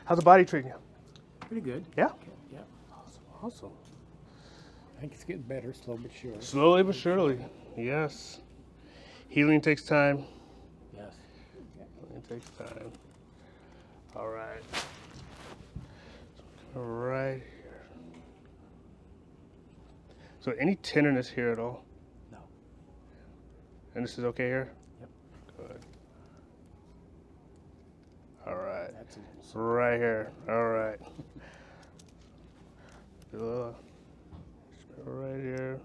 How's the body treating you? Pretty good. Yeah? Yeah. Awesome. I think it's getting better, slow but sure. Slowly but surely. Yes. Healing takes time. Yes. Healing takes time. All right. Right here. So any tenderness here at all? No. And this is okay here? Yep. Good. All right. That's a little slow. Right here. All right. Right here.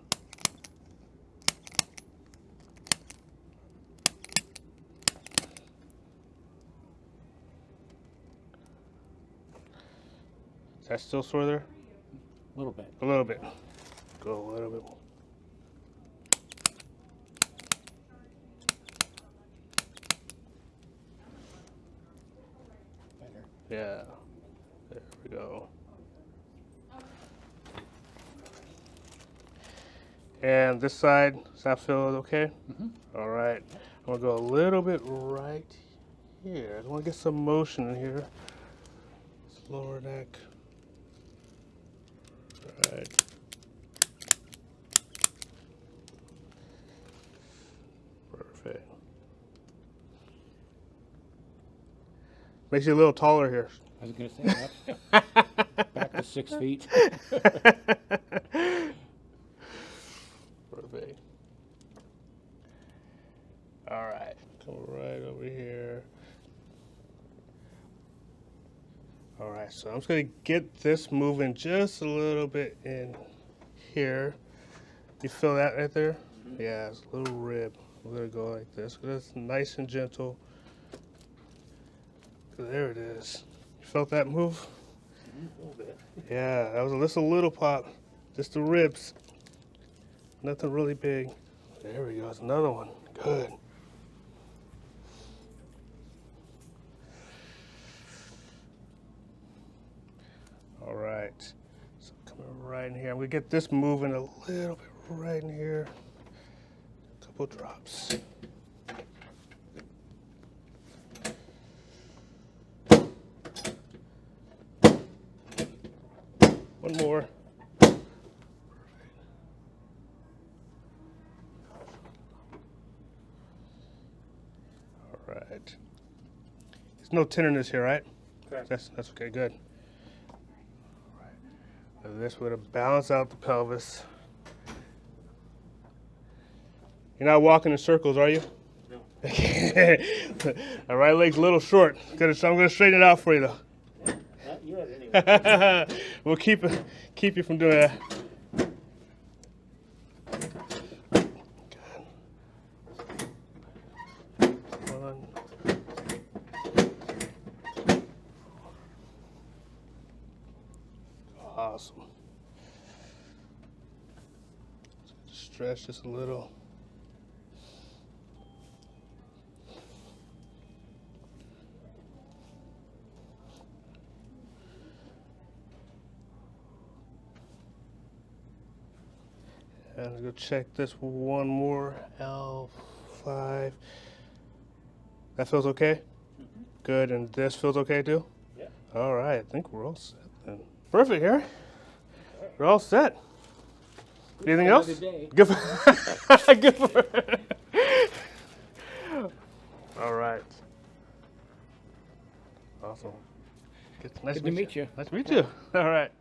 Is that still sore there? A little bit. A little bit. Go a little bit more. Better. Yeah. There we go. And this side, does that feel okay? Mm-hmm. All right. I'm going to go a little bit right here. I want to get some motion in here. This lower neck. Right. Perfect. Makes you a little taller here. I was going to say that. Back to 6 feet. Perfect. All right. Come right over here. All right, so I'm just gonna get this moving just a little bit in here. You feel that right there? Mm-hmm. Yeah, it's a little rib. We're gonna go like this. That's nice and gentle. There it is. You felt that move? Mm-hmm. A little bit. Yeah, that was just a little pop. Just the ribs. Nothing really big. There we go. That's another one. Good. All right, so coming right in here. I'm gonna get this moving a little bit right in here. A couple drops. One more. Perfect. All right. There's no tenderness here, right? Correct. That's okay. Good. This would have balanced out the pelvis. You're not walking in circles, are you? No. The right leg's a little short. So I'm going to straighten it out for you, though. Not yet, anyway. We'll keep you from doing that. Good. One. Awesome. Stretch just a little. And I'm gonna check this one more. L5. That feels okay? Mm-hmm. Good. And this feels okay too? Yeah. All right. I think we're all set then. Perfect, Harry. We're all set. Anything else? Good for, good for All right. Awesome. Nice Good to meet you. Nice to meet you. All right.